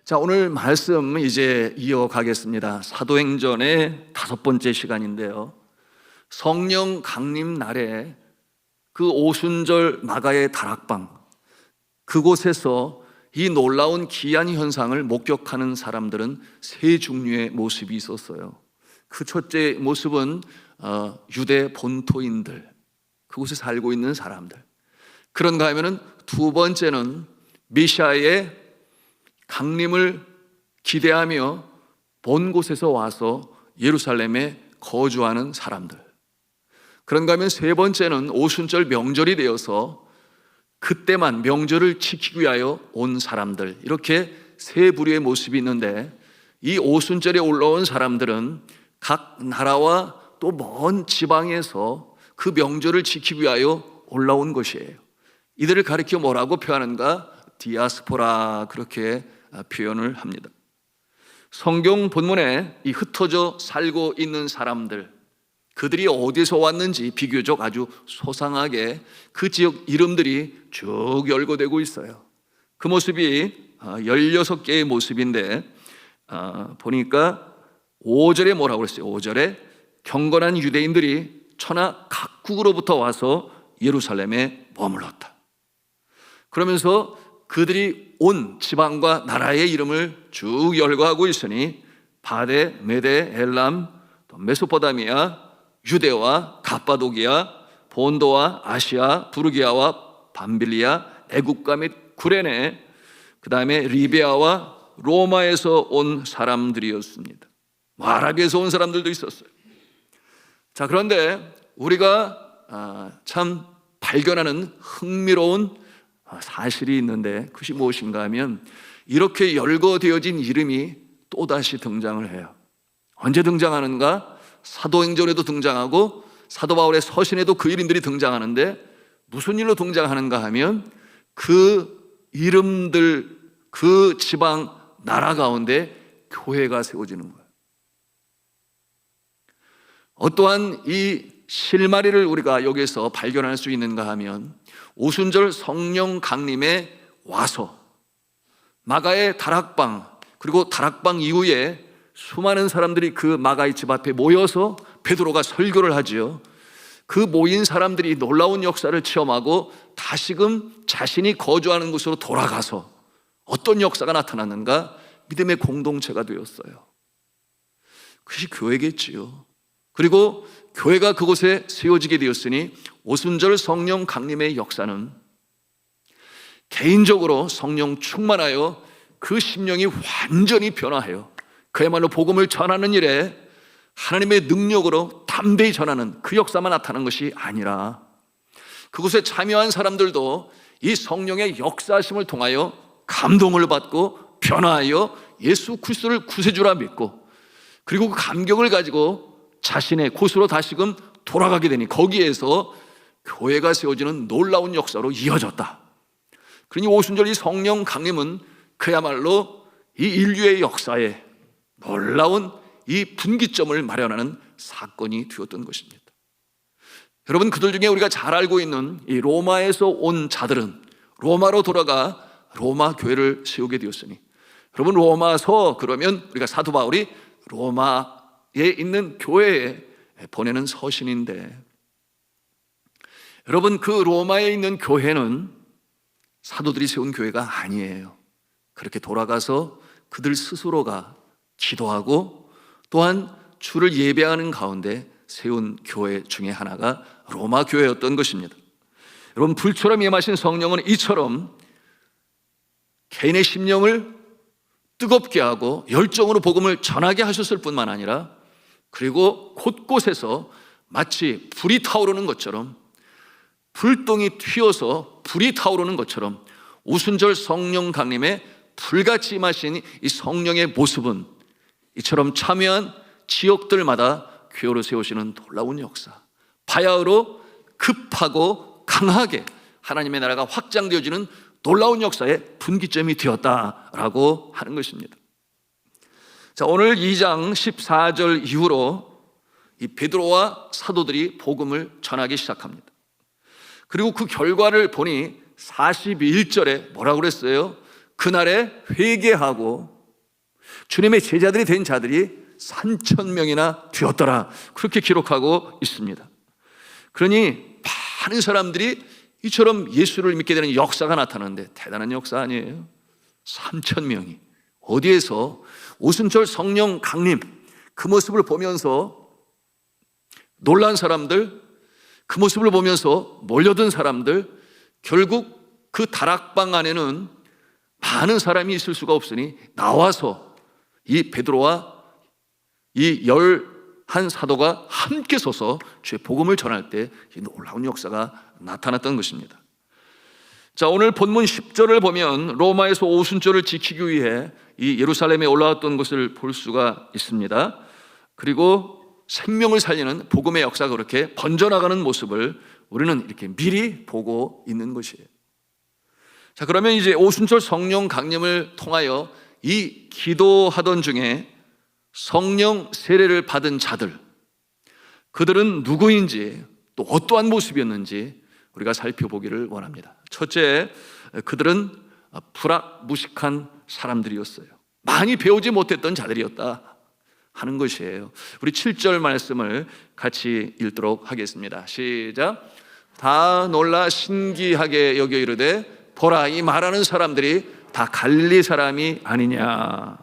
자, 오늘 말씀 이제 이어가겠습니다. 사도행전의 5번째 시간인데요, 성령 강림 날에 그 오순절 마가의 다락방, 그곳에서 이 놀라운 기이한 현상을 목격하는 사람들은 세 종류의 모습이 있었어요. 그 첫째 모습은 유대 본토인들, 그곳에 살고 있는 사람들. 그런가 하면은 두 번째는 메시아의 강림을 기대하며 먼 곳에서 와서 예루살렘에 거주하는 사람들. 그런가 하면 세 번째는 오순절 명절이 되어서 그때만 명절을 지키기 위하여 온 사람들. 이렇게 세 부류의 모습이 있는데, 이 오순절에 올라온 사람들은 각 나라와 또 먼 지방에서 그 명절을 지키기 위하여 올라온 것이에요. 이들을 가리켜 뭐라고 표현하는가? 디아스포라, 그렇게 표현을 합니다. 성경 본문에 이 흩어져 살고 있는 사람들, 그들이 어디서 왔는지 비교적 아주 소상하게 그 지역 이름들이 쭉 열거되고 있어요. 그 모습이 16개의 모습인데, 보니까 5절에 뭐라고 그랬어요? 5절에 경건한 유대인들이 천하 각국으로부터 와서 예루살렘에 머물렀다. 그러면서 그들이 온 지방과 나라의 이름을 쭉 열거하고 있으니 바데, 메데, 엘람, 또 메소포타미아, 유대와 갑바도기아, 본도와 아시아, 부르기아와 밤빌리아, 애국가 및 구레네, 그 다음에 리베아와 로마에서 온 사람들이었습니다. 아라비에서 온 사람들도 있었어요. 자, 그런데 우리가 참 발견하는 흥미로운 사실이 있는데, 그것이 무엇인가 하면 이렇게 열거되어진 이름이 또다시 등장을 해요. 언제 등장하는가? 사도행전에도 등장하고 사도 바울의 서신에도 그 이름들이 등장하는데, 무슨 일로 등장하는가 하면 그 이름들, 그 지방 나라 가운데 교회가 세워지는 거예요. 어떠한 이 실마리를 우리가 여기서 발견할 수 있는가 하면, 오순절 성령 강림에 와서 마가의 다락방, 그리고 다락방 이후에 수많은 사람들이 그 마가의 집 앞에 모여서 베드로가 설교를 하지요. 그 모인 사람들이 놀라운 역사를 체험하고 다시금 자신이 거주하는 곳으로 돌아가서 어떤 역사가 나타났는가? 믿음의 공동체가 되었어요. 그것이 교회겠지요. 그리고 교회가 그곳에 세워지게 되었으니 오순절 성령 강림의 역사는 개인적으로 성령 충만하여 그 심령이 완전히 변화해요. 그야말로 복음을 전하는 일에 하나님의 능력으로 담대히 전하는 그 역사만 나타나는 것이 아니라, 그곳에 참여한 사람들도 이 성령의 역사하심을 통하여 감동을 받고 변화하여 예수 그리스도를 구세주라 믿고, 그리고 그 감격을 가지고 자신의 곳으로 다시금 돌아가게 되니 거기에서 교회가 세워지는 놀라운 역사로 이어졌다. 그러니 오순절 이 성령 강림은 그야말로 이 인류의 역사에 놀라운 이 분기점을 마련하는 사건이 되었던 것입니다. 여러분, 그들 중에 우리가 잘 알고 있는 이 로마에서 온 자들은 로마로 돌아가 로마 교회를 세우게 되었으니, 여러분, 로마서 그러면 우리가 사도 바울이 로마에 있는 교회에 보내는 서신인데, 여러분, 그 로마에 있는 교회는 사도들이 세운 교회가 아니에요. 그렇게 돌아가서 그들 스스로가 기도하고 또한 주를 예배하는 가운데 세운 교회 중에 하나가 로마 교회였던 것입니다. 여러분, 불처럼 임하신 성령은 이처럼 개인의 심령을 뜨겁게 하고 열정으로 복음을 전하게 하셨을 뿐만 아니라, 그리고 곳곳에서 마치 불이 타오르는 것처럼, 불똥이 튀어서 불이 타오르는 것처럼 오순절 성령 강림에 불같이 임하신 이 성령의 모습은 이처럼 참여한 지역들마다 교회로 세우시는 놀라운 역사, 바야흐로 급하고 강하게 하나님의 나라가 확장되어지는 놀라운 역사의 분기점이 되었다라고 하는 것입니다. 자, 오늘 2장 14절 이후로 이 베드로와 사도들이 복음을 전하기 시작합니다. 그리고 그 결과를 보니 41절에 뭐라고 그랬어요? 그날에 회개하고 주님의 제자들이 된 자들이 3,000명이나 되었더라, 그렇게 기록하고 있습니다. 그러니 많은 사람들이 이처럼 예수를 믿게 되는 역사가 나타나는데 대단한 역사 아니에요? 3,000명이 어디에서 오순절 성령 강림 그 모습을 보면서 놀란 사람들, 그 모습을 보면서 몰려든 사람들, 결국 그 다락방 안에는 많은 사람이 있을 수가 없으니 나와서 이 베드로와 이 11사도가 함께 서서 주의 복음을 전할 때 이 놀라운 역사가 나타났던 것입니다. 자, 오늘 본문 10절을 보면 로마에서 오순절을 지키기 위해 이 예루살렘에 올라왔던 것을 볼 수가 있습니다. 그리고 생명을 살리는 복음의 역사가 그렇게 번져나가는 모습을 우리는 이렇게 미리 보고 있는 것이에요. 자, 그러면 이제 오순절 성령 강림을 통하여 이 기도하던 중에 성령 세례를 받은 자들, 그들은 누구인지 또 어떠한 모습이었는지 우리가 살펴보기를 원합니다. 첫째, 그들은 불악무식한 사람들이었어요. 많이 배우지 못했던 자들이었다 하는 것이에요. 우리 7절 말씀을 같이 읽도록 하겠습니다. 시작. 다 놀라 신기하게 여겨 이르되 보라, 이 말하는 사람들이 다 갈릴리 사람이 아니냐.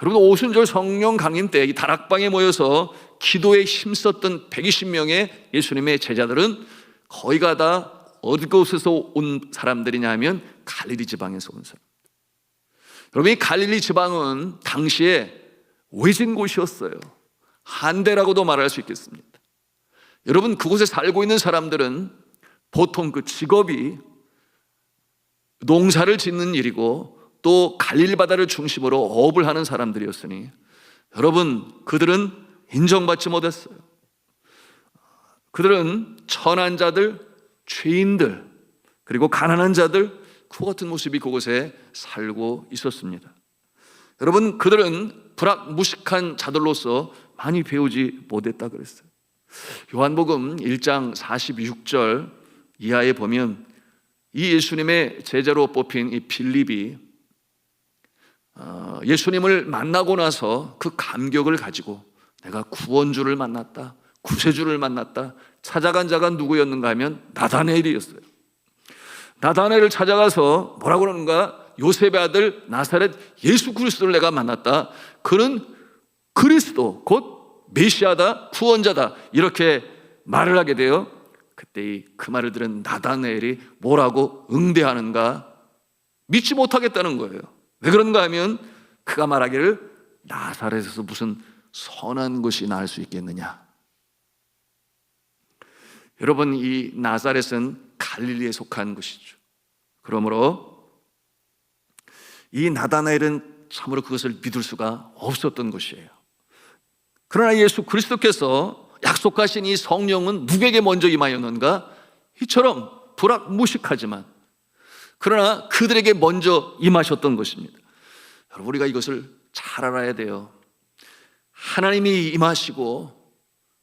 여러분, 오순절 성령 강림 때 이 다락방에 모여서 기도에 힘썼던 120명의 예수님의 제자들은 거의가 다 어디 곳에서 온 사람들이냐 하면 갈릴리 지방에서 온 사람. 여러분, 이 갈릴리 지방은 당시에 외진 곳이었어요. 한대라고도 말할 수 있겠습니다. 여러분, 그곳에 살고 있는 사람들은 보통 그 직업이 농사를 짓는 일이고 또 갈릴리 바다를 중심으로 어업을 하는 사람들이었으니 여러분, 그들은 인정받지 못했어요. 그들은 천한 자들, 죄인들, 그리고 가난한 자들, 그 같은 모습이 그곳에 살고 있었습니다. 여러분, 그들은 불악무식한 자들로서 많이 배우지 못했다 그랬어요. 요한복음 1장 46절 이하에 보면 이 예수님의 제자로 뽑힌 이 빌립이 예수님을 만나고 나서 그 감격을 가지고 내가 구원주를 만났다, 구세주를 만났다, 찾아간 자가 누구였는가 하면 나다나엘이었어요. 나다나엘을 찾아가서 뭐라고 그러는가? 요셉의 아들 나사렛 예수 그리스도를 내가 만났다. 그는 그리스도 곧 메시아다, 구원자다, 이렇게 말을 하게 돼요. 그때 그 말을 들은 나다나엘이 뭐라고 응대하는가? 믿지 못하겠다는 거예요. 왜 그런가 하면 그가 말하기를 나사렛에서 무슨 선한 것이 나올 수 있겠느냐. 여러분, 이 나사렛은 갈릴리에 속한 곳이죠. 그러므로 이 나다나엘은 참으로 그것을 믿을 수가 없었던 것이에요. 그러나 예수 그리스도께서 약속하신 이 성령은 누구에게 먼저 임하였는가? 이처럼 불악무식하지만 그러나 그들에게 먼저 임하셨던 것입니다. 여러분, 우리가 이것을 잘 알아야 돼요. 하나님이 임하시고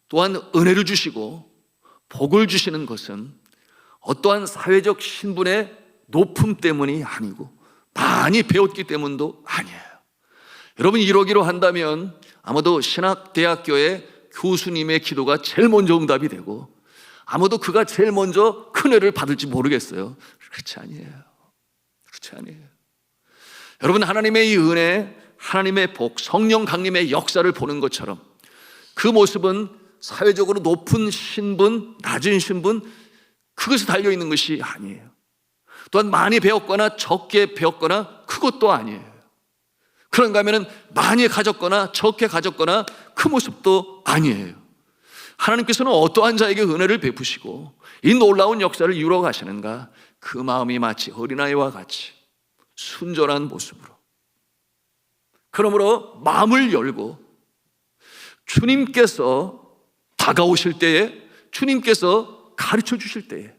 또한 은혜를 주시고 복을 주시는 것은 어떠한 사회적 신분의 높음 때문이 아니고 많이 배웠기 때문도 아니에요. 여러분, 이러기로 한다면 아마도 신학대학교의 교수님의 기도가 제일 먼저 응답이 되고 아마도 그가 제일 먼저 큰 은혜를 받을지 모르겠어요. 그렇지 아니에요. 그렇지 아니에요. 여러분, 하나님의 이 은혜, 하나님의 복, 성령 강림의 역사를 보는 것처럼 그 모습은 사회적으로 높은 신분, 낮은 신분, 그것에 달려있는 것이 아니에요. 또한 많이 배웠거나 적게 배웠거나 그것도 아니에요. 그런가 하면 많이 가졌거나 적게 가졌거나 그 모습도 아니에요. 하나님께서는 어떠한 자에게 은혜를 베푸시고 이 놀라운 역사를 이루어 가시는가? 그 마음이 마치 어린아이와 같이 순전한 모습으로, 그러므로 마음을 열고 주님께서 다가오실 때에, 주님께서 가르쳐 주실 때에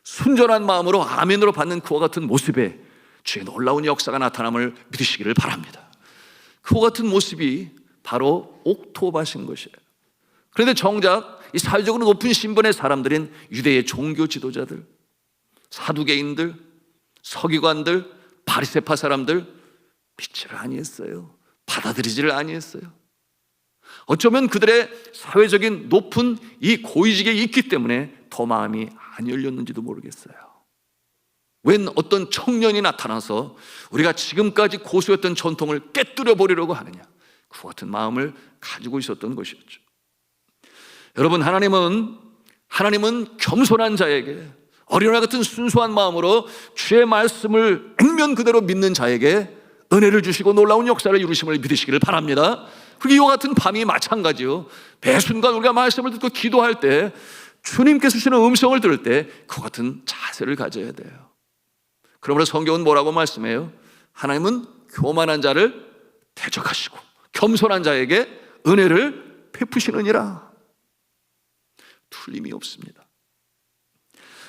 순전한 마음으로 아멘으로 받는 그와 같은 모습에 주의 놀라운 역사가 나타남을 믿으시기를 바랍니다. 그와 같은 모습이 바로 옥토밭인 것이에요. 그런데 정작 이 사회적으로 높은 신분의 사람들인 유대의 종교 지도자들, 사두개인들, 서기관들, 바리새파 사람들 믿지를 아니했어요. 받아들이지를 아니했어요. 어쩌면 그들의 사회적인 높은 이 고위직에 있기 때문에 더 마음이 안 열렸는지도 모르겠어요. 웬 어떤 청년이 나타나서 우리가 지금까지 고수했던 전통을 깨뜨려 버리려고 하느냐, 그 같은 마음을 가지고 있었던 것이었죠. 여러분, 하나님은 겸손한 자에게, 어린아이 같은 순수한 마음으로 주의 말씀을 액면 그대로 믿는 자에게 은혜를 주시고 놀라운 역사를 이루심을 믿으시기를 바랍니다. 그리고 이와 같은 밤이 마찬가지요. 매 순간 우리가 말씀을 듣고 기도할 때, 주님께서 주시는 음성을 들을 때 그 같은 자세를 가져야 돼요. 그러므로 성경은 뭐라고 말씀해요? 하나님은 교만한 자를 대적하시고 겸손한 자에게 은혜를 베푸시느니라. 틀림이 없습니다.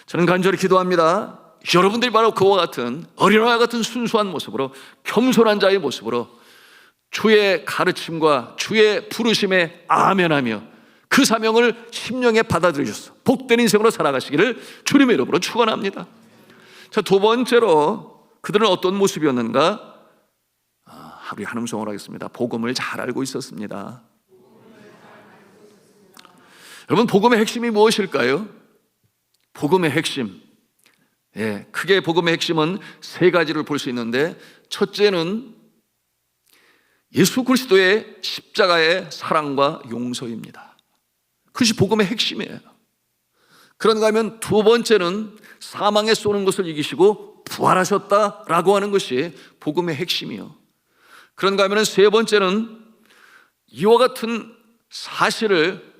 저는 간절히 기도합니다. 여러분들이 바로 그와 같은 어린아이 같은 순수한 모습으로, 겸손한 자의 모습으로 주의 가르침과 주의 부르심에 아멘하며 그 사명을 심령에 받아들이셔서 복된 인생으로 살아가시기를 주님의 이름으로 축원합니다. 자, 두 번째로 그들은 어떤 모습이었는가? 우리 한 음성으로 하겠습니다. 복음을 잘 알고 있었습니다. 여러분, 복음의 핵심이 무엇일까요? 복음의 핵심, 크게 복음의 핵심은 세 가지를 볼 수 있는데, 첫째는 예수 그리스도의 십자가의 사랑과 용서입니다. 그것이 복음의 핵심이에요. 그런가 하면 두 번째는 사망에 쏘는 것을 이기시고 부활하셨다라고 하는 것이 복음의 핵심이요. 그런가 하면 세 번째는 이와 같은 사실을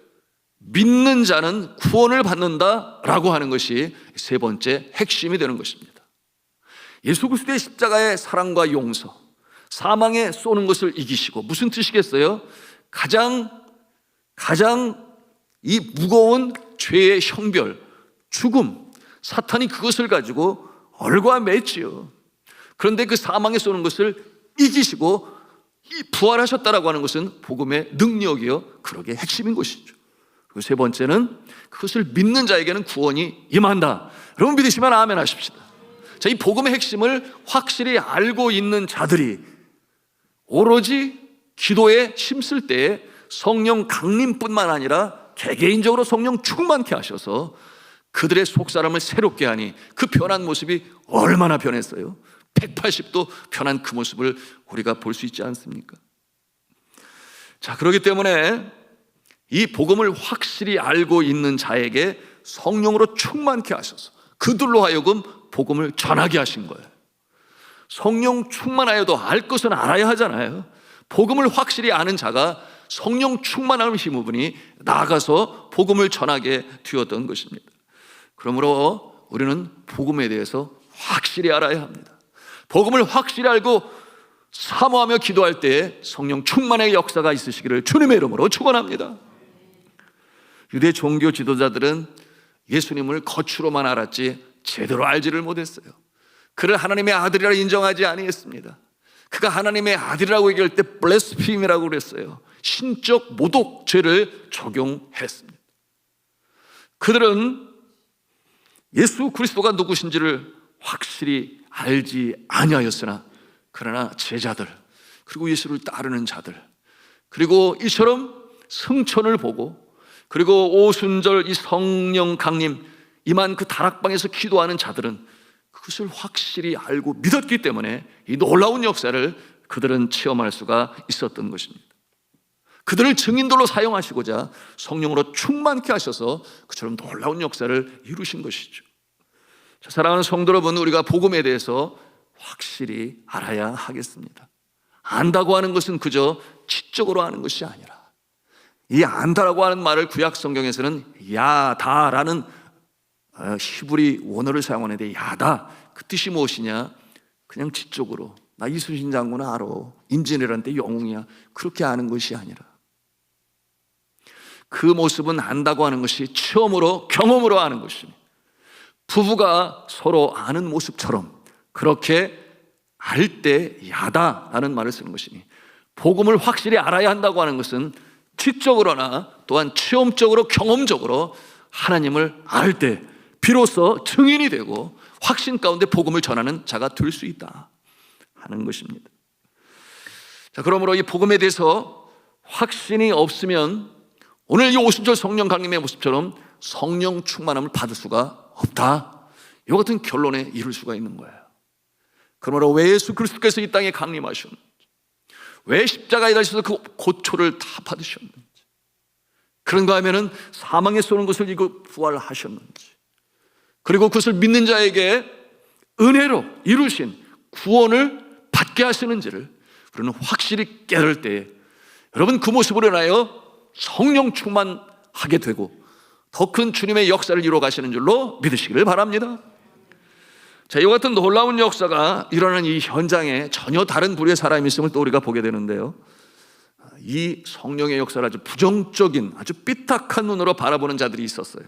믿는 자는 구원을 받는다라고 하는 것이 세 번째 핵심이 되는 것입니다. 예수 그리스도의 십자가의 사랑과 용서, 사망에 쏘는 것을 이기시고, 무슨 뜻이겠어요? 가장 이 무거운 죄의 형벌, 죽음, 사탄이 그것을 가지고 얼과매지요. 그런데 그 사망에 쏘는 것을 이기시고 부활하셨다라고 하는 것은 복음의 능력이요, 그러게 핵심인 것이죠. 그리고 세 번째는 그것을 믿는 자에게는 구원이 임한다. 여러분 믿으시면 아멘 하십시다. 자, 이 복음의 핵심을 확실히 알고 있는 자들이 오로지 기도에 힘쓸 때에 성령 강림뿐만 아니라 개개인적으로 성령 충만케 하셔서 그들의 속사람을 새롭게 하니 그 변한 모습이 얼마나 변했어요. 180도 변한 그 모습을 우리가 볼 수 있지 않습니까? 자, 그렇기 때문에 이 복음을 확실히 알고 있는 자에게 성령으로 충만케 하셔서 그들로 하여금 복음을 전하게 하신 거예요. 성령 충만하여도 알 것은 알아야 하잖아요. 복음을 확실히 아는 자가 성령 충만함을 힘입으니 나아가서 복음을 전하게 되었던 것입니다. 그러므로 우리는 복음에 대해서 확실히 알아야 합니다. 복음을 확실히 알고 사모하며 기도할 때에 성령 충만의 역사가 있으시기를 주님의 이름으로 축원합니다. 유대 종교 지도자들은 예수님을 겉으로만 알았지 제대로 알지를 못했어요. 그를 하나님의 아들이라 인정하지 아니했습니다. 그가 하나님의 아들이라고 얘기할 때 블레스피임이라고 그랬어요. 신적 모독죄를 적용했습니다. 그들은 예수 그리스도가 누구신지를 확실히 알지 아니하였으나, 그러나 제자들, 그리고 예수를 따르는 자들, 그리고 이처럼 승천을 보고, 그리고 오순절 이 성령 강림 임한 그 다락방에서 기도하는 자들은 그것을 확실히 알고 믿었기 때문에 이 놀라운 역사를 그들은 체험할 수가 있었던 것입니다. 그들을 증인들로 사용하시고자 성령으로 충만케 하셔서 그처럼 놀라운 역사를 이루신 것이죠. 자, 사랑하는 성도 여러분, 우리가 복음에 대해서 확실히 알아야 하겠습니다. 안다고 하는 것은 그저 지적으로 아는 것이 아니라, 이 안다라고 하는 말을 구약 성경에서는 야다라는 히브리 원어를 사용하는데, 야다, 그 뜻이 무엇이냐? 그냥 지적으로 나 이순신 장군 알아, 임진왜란 영웅이야, 그렇게 아는 것이 아니라, 그 모습은 안다고 하는 것이 체험으로, 경험으로 아는 것입니다. 부부가 서로 아는 모습처럼 그렇게 알 때 야다라는 말을 쓰는 것이니, 복음을 확실히 알아야 한다고 하는 것은 지적으로나 또한 체험적으로 경험적으로 하나님을 알 때 비로소 증인이 되고 확신 가운데 복음을 전하는 자가 될 수 있다 하는 것입니다. 자, 그러므로 이 복음에 대해서 확신이 없으면 오늘 이 오순절 성령 강림의 모습처럼 성령 충만함을 받을 수가 없다, 이와 같은 결론에 이를 수가 있는 거예요. 그러므로 왜 예수 그리스도께서 이 땅에 강림하셨는지, 왜 십자가에 달리셔서 그 고초를 다 받으셨는지, 그런가 하면은 사망에 쏘는 것을 이고 부활하셨는지, 그리고 그것을 믿는 자에게 은혜로 이루신 구원을 받게 하시는지를 우리는 확실히 깨달을 때에 여러분 그 모습으로 인하여 성령 충만하게 되고 더 큰 주님의 역사를 이루어 가시는 줄로 믿으시기를 바랍니다. 자, 이와 같은 놀라운 역사가 일어나는 이 현장에 전혀 다른 부류의 사람이 있음을 또 우리가 보게 되는데요, 이 성령의 역사를 아주 부정적인, 아주 삐딱한 눈으로 바라보는 자들이 있었어요.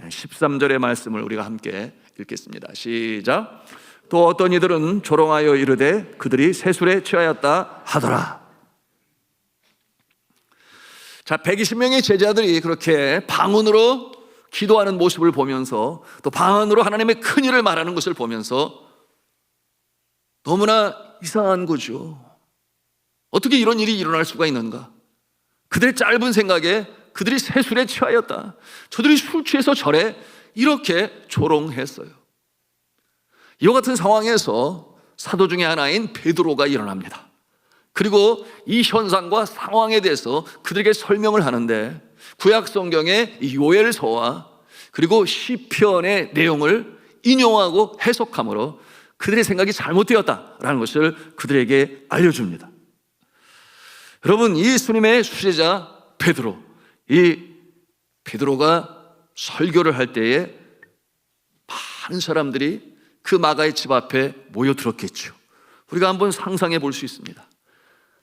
13절의 말씀을 우리가 함께 읽겠습니다. 시작. 또 어떤 이들은 조롱하여 이르되 그들이 세술에 취하였다 하더라. 자, 120명의 제자들이 그렇게 방언으로 기도하는 모습을 보면서 또 방언으로 하나님의 큰 일을 말하는 것을 보면서 너무나 이상한 거죠. 어떻게 이런 일이 일어날 수가 있는가? 그들의 짧은 생각에 그들이 세술에 취하였다, 저들이 술 취해서 절에 이렇게 조롱했어요. 이와 같은 상황에서 사도 중에 하나인 베드로가 일어납니다. 그리고 이 현상과 상황에 대해서 그들에게 설명을 하는데 구약 성경의 요엘서와 그리고 시편의 내용을 인용하고 해석함으로 그들의 생각이 잘못되었다라는 것을 그들에게 알려줍니다. 여러분, 이 예수님의 수제자 베드로, 이 베드로가 설교를 할 때에 많은 사람들이 그 마가의 집 앞에 모여들었겠죠. 우리가 한번 상상해 볼 수 있습니다.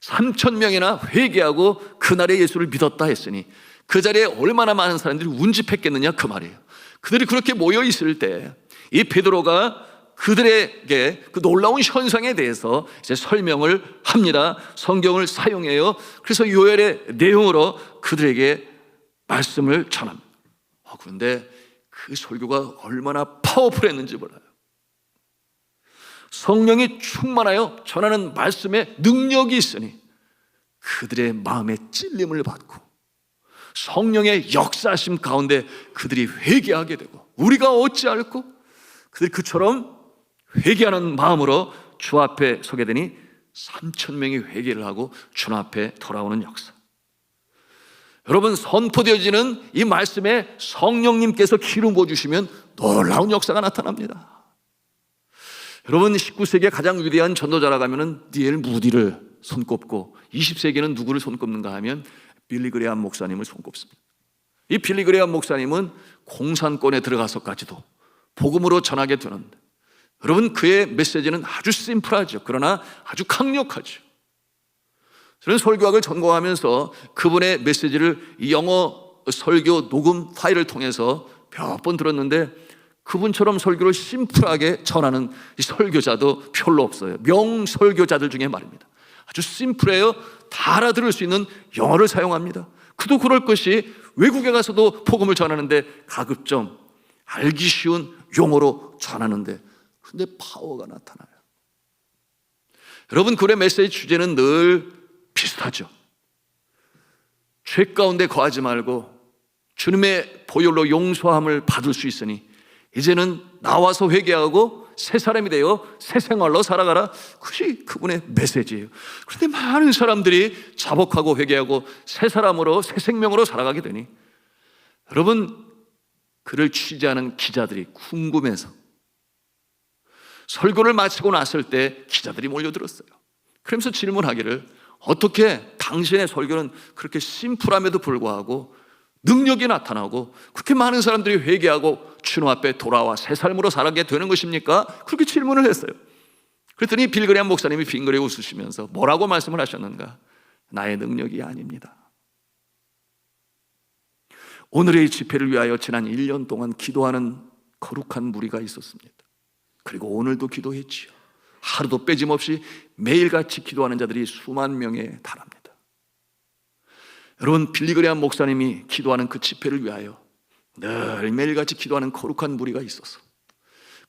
3,000명이나 회개하고 그날의 예수를 믿었다 했으니 그 자리에 얼마나 많은 사람들이 운집했겠느냐 그 말이에요. 그들이 그렇게 모여 있을 때 이 베드로가 그들에게 그 놀라운 현상에 대해서 이제 설명을 합니다. 성경을 사용해요. 그래서 요엘의 내용으로 그들에게 말씀을 전합니다. 그런데 그 설교가 얼마나 파워풀했는지 몰라요. 성령이 충만하여 전하는 말씀에 능력이 있으니 그들의 마음에 찔림을 받고 성령의 역사하심 가운데 그들이 회개하게 되고, 우리가 어찌할꼬 그들이 그처럼 회개하는 마음으로 주 앞에 서게 되니 3,000명이 회개를 하고 주 앞에 돌아오는 역사. 여러분, 선포되어지는 이 말씀에 성령님께서 기름 부어주시면 놀라운 역사가 나타납니다. 여러분, 19세기의 가장 위대한 전도자라고 하면 D.L. 무디를 손꼽고 20세기는 누구를 손꼽는가 하면 빌리 그레이엄 목사님을 손꼽습니다. 이 빌리 그레이엄 목사님은 공산권에 들어가서까지도 복음으로 전하게 되는데, 여러분, 그의 메시지는 아주 심플하죠. 그러나 아주 강력하죠. 저는 설교학을 전공하면서 그분의 메시지를 이 영어 설교 녹음 파일을 통해서 몇 번 들었는데 그분처럼 설교를 심플하게 전하는 이 설교자도 별로 없어요. 명설교자들 중에 말입니다. 아주 심플해요. 다 알아들을 수 있는 영어를 사용합니다. 그도 그럴 것이 외국에 가서도 복음을 전하는데 가급적 알기 쉬운 용어로 전하는데, 근데 파워가 나타나요. 여러분, 그의 메시지 주제는 늘 비슷하죠. 죄 가운데 거하지 말고 주님의 보혈로 용서함을 받을 수 있으니 이제는 나와서 회개하고 새 사람이 되어 새 생활로 살아가라. 그것이 그분의 메시지예요. 그런데 많은 사람들이 자복하고 회개하고 새 사람으로, 새 생명으로 살아가게 되니 여러분, 그를 취재하는 기자들이 궁금해서 설교를 마치고 났을 때 기자들이 몰려들었어요. 그러면서 질문하기를, 어떻게 당신의 설교는 그렇게 심플함에도 불구하고 능력이 나타나고 그렇게 많은 사람들이 회개하고 주님 앞에 돌아와 새 삶으로 살아가게 되는 것입니까? 그렇게 질문을 했어요. 그랬더니 빌리 그레이엄 목사님이 빙그레 웃으시면서 뭐라고 말씀을 하셨는가? 나의 능력이 아닙니다. 오늘의 집회를 위하여 지난 1년 동안 기도하는 거룩한 무리가 있었습니다. 그리고 오늘도 기도했지요. 하루도 빼짐없이 매일같이 기도하는 자들이 수만 명에 달합니다. 여러분, 빌리그레암 목사님이 기도하는 그 집회를 위하여 늘 매일같이 기도하는 거룩한 무리가 있어서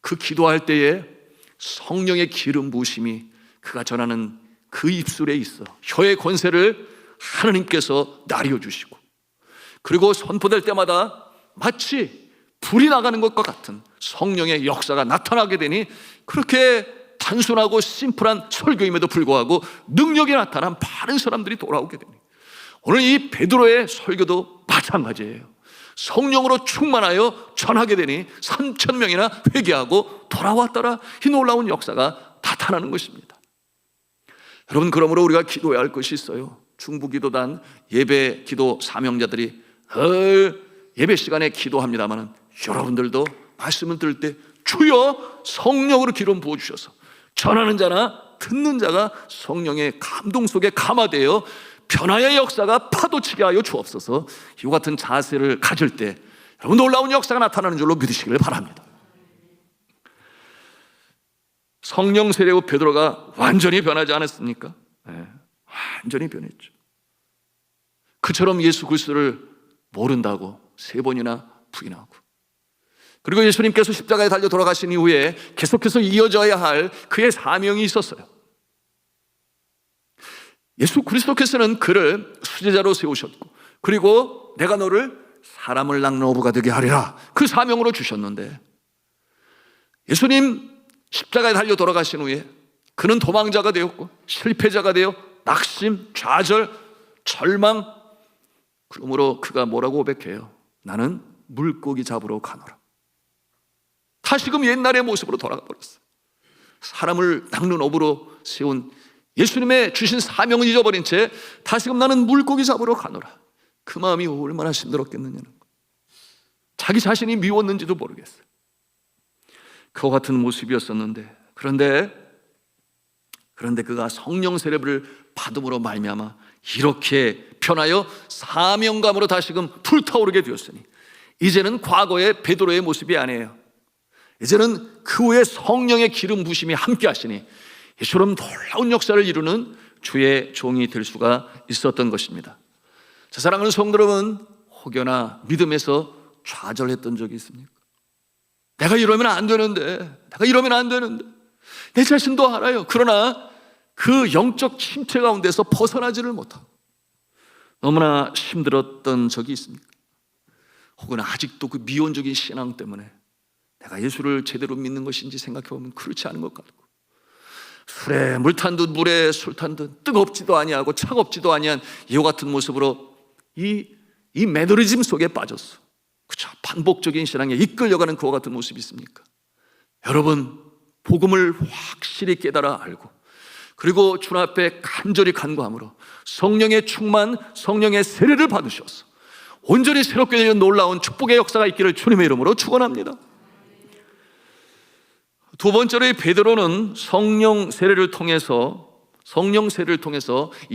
그 기도할 때에 성령의 기름 부으심이 그가 전하는 그 입술에 있어 혀의 권세를 하나님께서 나뉘어 주시고, 그리고 선포될 때마다 마치 불이 나가는 것과 같은 성령의 역사가 나타나게 되니, 그렇게 단순하고 심플한 설교임에도 불구하고 능력이 나타난 많은 사람들이 돌아오게 되니, 오늘 이 베드로의 설교도 마찬가지예요. 성령으로 충만하여 전하게 되니 3,000명이나 회개하고 돌아왔더라. 이 놀라운 역사가 나타나는 것입니다. 여러분, 그러므로 우리가 기도해야 할 것이 있어요. 중부기도단 예배 기도 사명자들이 늘 예배 시간에 기도합니다만, 여러분들도 말씀을 들을 때 주여 성령으로 기름 부어주셔서 전하는 자나 듣는 자가 성령의 감동 속에 감화되어 변화의 역사가 파도치게 하여 주옵소서. 이와 같은 자세를 가질 때 여러분, 놀라운 역사가 나타나는 줄로 믿으시기를 바랍니다. 성령 세례 후 베드로가 완전히 변하지 않았습니까? 네, 완전히 변했죠. 그처럼 예수 그리스도를 모른다고 3번이나 부인하고, 그리고 예수님께서 십자가에 달려 돌아가신 이후에 계속해서 이어져야 할 그의 사명이 있었어요. 예수 그리스도께서는 그를 수제자로 세우셨고, 그리고 내가 너를 사람을 낚는 어부가 되게 하리라, 그 사명으로 주셨는데, 예수님 십자가에 달려 돌아가신 후에 그는 도망자가 되었고 실패자가 되어 낙심, 좌절, 절망, 그러므로 그가 뭐라고 고백해요? 나는 물고기 잡으러 가노라. 다시금 옛날의 모습으로 돌아가 버렸어요. 사람을 낚는 어부로 세운 예수님의 주신 사명을 잊어버린 채 다시금 나는 물고기 잡으러 가노라. 그 마음이 얼마나 힘들었겠느냐는 거. 자기 자신이 미웠는지도 모르겠어요. 그와 같은 모습이었었는데, 그런데 그가 성령 세례를 받음으로 말미암아 이렇게 변하여 사명감으로 다시금 불타오르게 되었으니, 이제는 과거의 베드로의 모습이 아니에요. 이제는 그 후에 성령의 기름 부심이 함께 하시니 이처럼 놀라운 역사를 이루는 주의 종이 될 수가 있었던 것입니다. 제 사랑하는 성도 여러분, 혹여나 믿음에서 좌절했던 적이 있습니까? 내가 이러면 안 되는데, 내 자신도 알아요. 그러나 그 영적 침체 가운데서 벗어나지를 못하고 너무나 힘들었던 적이 있습니까? 혹은 아직도 그 미온적인 신앙 때문에 내가 예수를 제대로 믿는 것인지 생각해보면 그렇지 않은 것 같고, 술에 물 탄 듯 물에 술 탄 듯 뜨겁지도 아니하고 차갑지도 아니한 이와 같은 모습으로 이 매너리즘 속에 빠졌어. 그렇죠? 반복적인 신앙에 이끌려가는 그와 같은 모습이 있습니까? 여러분, 복음을 확실히 깨달아 알고, 그리고 주님 앞에 간절히 간구함으로 성령의 충만, 성령의 세례를 받으셔서 온전히 새롭게 되는 놀라운 축복의 역사가 있기를 주님의 이름으로 축원합니다. 두 번째로 이 베드로는 성령 세례를 통해서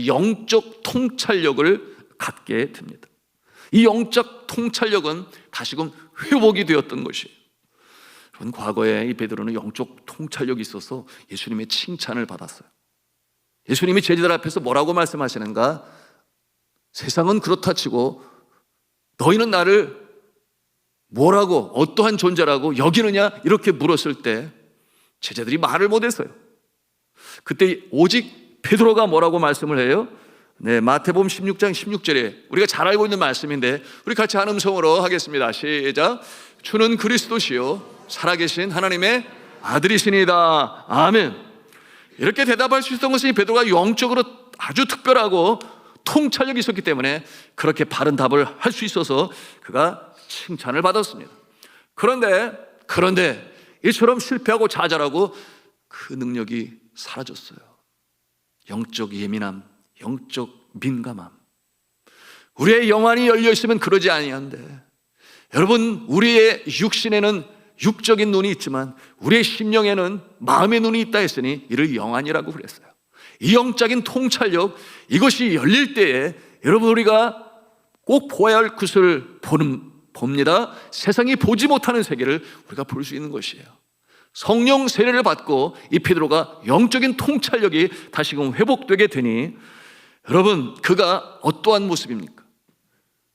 영적 통찰력을 갖게 됩니다. 이 영적 통찰력은 다시금 회복이 되었던 것이에요. 여러분, 과거에 이 베드로는 영적 통찰력이 있어서 예수님의 칭찬을 받았어요. 예수님이 제자들 앞에서 뭐라고 말씀하시는가? 세상은 그렇다 치고 너희는 나를 뭐라고, 어떠한 존재라고 여기느냐? 이렇게 물었을 때 제자들이 말을 못했어요. 그때 오직 베드로가 뭐라고 말씀을 해요? 네, 마태복음 16장 16절에 우리가 잘 알고 있는 말씀인데, 우리 같이 한 음성으로 하겠습니다. 시작. 주는 그리스도시요 살아계신 하나님의 아들이시니다. 아멘. 이렇게 대답할 수 있었던 것은 베드로가 영적으로 아주 특별하고 통찰력이 있었기 때문에 그렇게 바른 답을 할 수 있어서 그가 칭찬을 받았습니다. 그런데 이처럼 실패하고 좌절하고 그 능력이 사라졌어요. 영적 예민함, 영적 민감함. 우리의 영안이 열려 있으면 그러지 아니한데, 여러분, 우리의 육신에는 육적인 눈이 있지만 우리의 심령에는 마음의 눈이 있다 했으니 이를 영안이라고 그랬어요. 이 영적인 통찰력, 이것이 열릴 때에 여러분, 우리가 꼭 보아야 할 것을 봅니다. 세상이 보지 못하는 세계를 우리가 볼 수 있는 것이에요. 성령 세례를 받고 이 베드로가 영적인 통찰력이 다시금 회복되게 되니, 여러분, 그가 어떠한 모습입니까?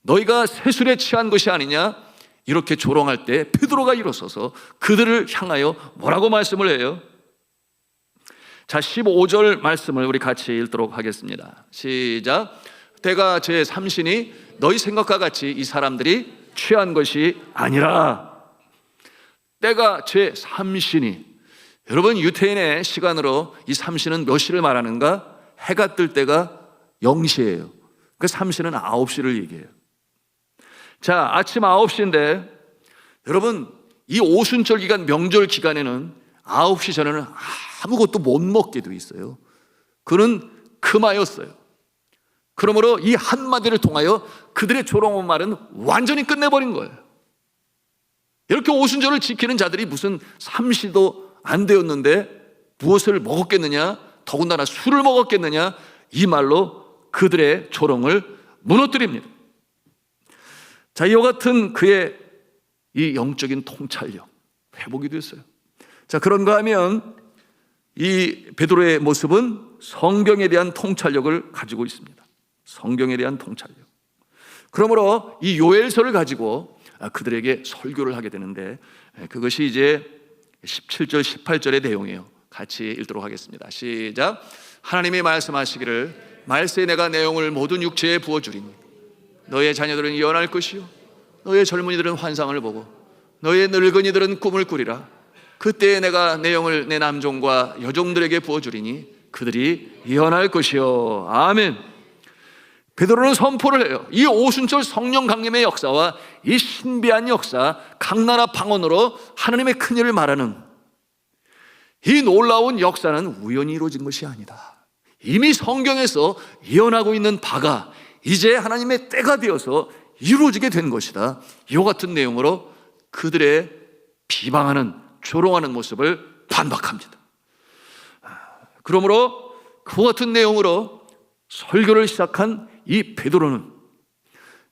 너희가 세술에 취한 것이 아니냐? 이렇게 조롱할 때 베드로가 일어서서 그들을 향하여 뭐라고 말씀을 해요? 자, 15절 말씀을 우리 같이 읽도록 하겠습니다. 시작. 때가 제 삼신이 너희 생각과 같이 이 사람들이 취한 것이 아니라. 때가 제 삼신이, 여러분 유태인의 시간으로 이 삼신은 몇 시를 말하는가? 해가 뜰 때가 0시예요. 그 삼신은 9시를 얘기해요. 자, 아침 9시인데 여러분 이 오순절 기간, 명절 기간에는 9시 전에는 아무것도 못 먹게 돼 있어요. 그는 금하였어요. 그러므로 이 한마디를 통하여 그들의 조롱한 말은 완전히 끝내버린 거예요. 이렇게 오순절을 지키는 자들이 무슨 삼시도 안 되었는데 무엇을 먹었겠느냐? 더군다나 술을 먹었겠느냐? 이 말로 그들의 조롱을 무너뜨립니다. 자, 이와 같은 그의 이 영적인 통찰력 회복이 됐어요. 자, 그런가 하면 이 베드로의 모습은 성경에 대한 통찰력을 가지고 있습니다. 성경에 대한 통찰력. 그러므로 이 요엘서를 가지고 그들에게 설교를 하게 되는데 그것이 이제 17절 18절의 내용이에요. 같이 읽도록 하겠습니다. 시작. 하나님이 말씀하시기를 말세에 내가 내용을 모든 육체에 부어주리니 너의 자녀들은 예언할 것이요 너의 젊은이들은 환상을 보고 너의 늙은이들은 꿈을 꾸리라. 그때에 내가 내용을 내 남종과 여종들에게 부어주리니 그들이 예언할 것이요. 아멘. 베드로는 선포를 해요. 이 오순절 성령 강림의 역사와 이 신비한 역사, 각 나라 방언으로 하나님의 큰일을 말하는 이 놀라운 역사는 우연히 이루어진 것이 아니다. 이미 성경에서 예언하고 있는 바가 이제 하나님의 때가 되어서 이루어지게 된 것이다. 이와 같은 내용으로 그들의 비방하는, 조롱하는 모습을 반박합니다. 그러므로 그와 같은 내용으로 설교를 시작한 이 베드로는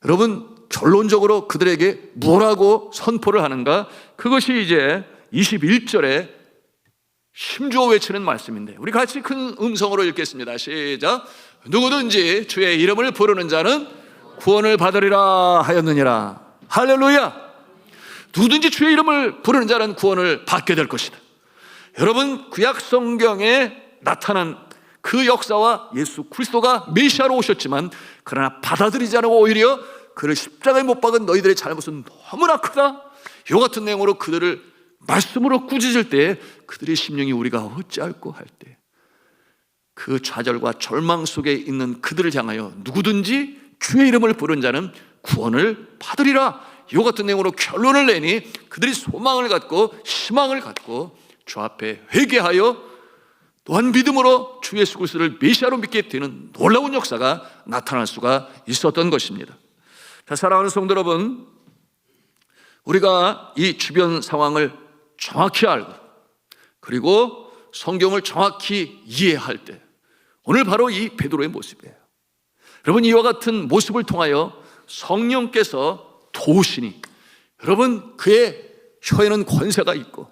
여러분 결론적으로 그들에게 뭐라고 선포를 하는가? 그것이 이제 21절에 심주어 외치는 말씀인데 우리 같이 큰 음성으로 읽겠습니다. 시작. 누구든지 주의 이름을 부르는 자는 구원을 받으리라 하였느니라. 할렐루야. 누구든지 주의 이름을 부르는 자는 구원을 받게 될 것이다. 여러분 구약 성경에 나타난 그 역사와 예수 그리스도가 메시아로 오셨지만 그러나 받아들이지 않고 오히려 그를 십자가에 못 박은 너희들의 잘못은 너무나 크다. 이와 같은 내용으로 그들을 말씀으로 꾸짖을 때 그들의 심령이 우리가 어찌할꼬 할 때 그 좌절과 절망 속에 있는 그들을 향하여 누구든지 주의 이름을 부른 자는 구원을 받으리라. 이와 같은 내용으로 결론을 내니 그들이 소망을 갖고 희망을 갖고 주 앞에 회개하여 또한 믿음으로 주 예수 그리스도를 메시아로 믿게 되는 놀라운 역사가 나타날 수가 있었던 것입니다. 자, 사랑하는 성도 여러분, 우리가 이 주변 상황을 정확히 알고 그리고 성경을 정확히 이해할 때 오늘 바로 이 베드로의 모습이에요. 여러분 이와 같은 모습을 통하여 성령께서 도우시니 여러분 그의 혀에는 권세가 있고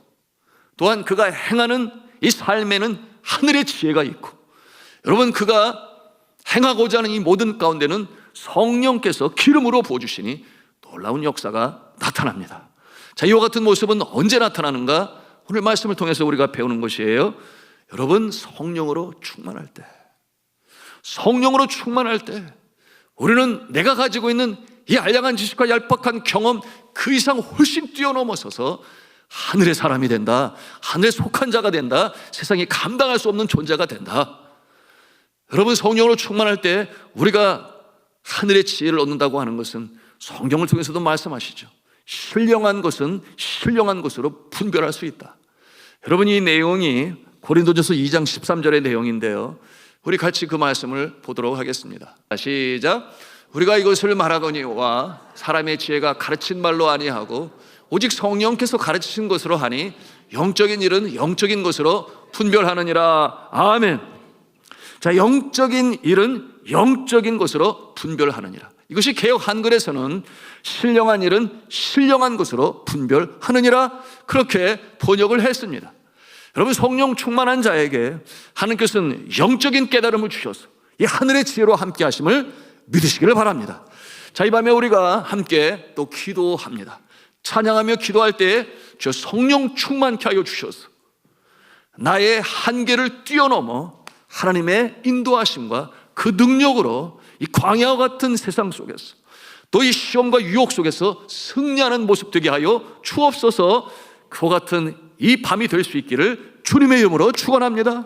또한 그가 행하는 이 삶에는 하늘의 지혜가 있고 여러분 그가 행하고자 하는 이 모든 가운데는 성령께서 기름으로 부어주시니 놀라운 역사가 나타납니다. 자, 이와 같은 모습은 언제 나타나는가? 오늘 말씀을 통해서 우리가 배우는 것이에요. 여러분 성령으로 충만할 때, 성령으로 충만할 때 우리는 내가 가지고 있는 이 알량한 지식과 얄팍한 경험 그 이상 훨씬 뛰어넘어서서 하늘의 사람이 된다. 하늘에 속한 자가 된다. 세상이 감당할 수 없는 존재가 된다. 여러분 성령으로 충만할 때 우리가 하늘의 지혜를 얻는다고 하는 것은 성경을 통해서도 말씀하시죠. 신령한 것은 신령한 것으로 분별할 수 있다. 여러분 이 내용이 고린도전서 2장 13절의 내용인데요. 우리 같이 그 말씀을 보도록 하겠습니다. 시작. 우리가 이것을 말하거니와 사람의 지혜가 가르친 말로 아니하고 오직 성령께서 가르치신 것으로 하니 영적인 일은 영적인 것으로 분별하느니라. 아멘. 자, 영적인 일은 영적인 것으로 분별하느니라. 이것이 개역 한글에서는 신령한 일은 신령한 것으로 분별하느니라 그렇게 번역을 했습니다. 여러분 성령 충만한 자에게 하나님께서는 영적인 깨달음을 주셔서 이 하늘의 지혜로 함께 하심을 믿으시기를 바랍니다. 자, 이 밤에 우리가 함께 또 기도합니다. 찬양하며 기도할 때 저 성령 충만케 하여 주셔서 나의 한계를 뛰어넘어 하나님의 인도하심과 그 능력으로 이 광야와 같은 세상 속에서 또 이 시험과 유혹 속에서 승리하는 모습 되게 하여 주옵소서. 그와 같은 이 밤이 될 수 있기를 주님의 이름으로 축원합니다.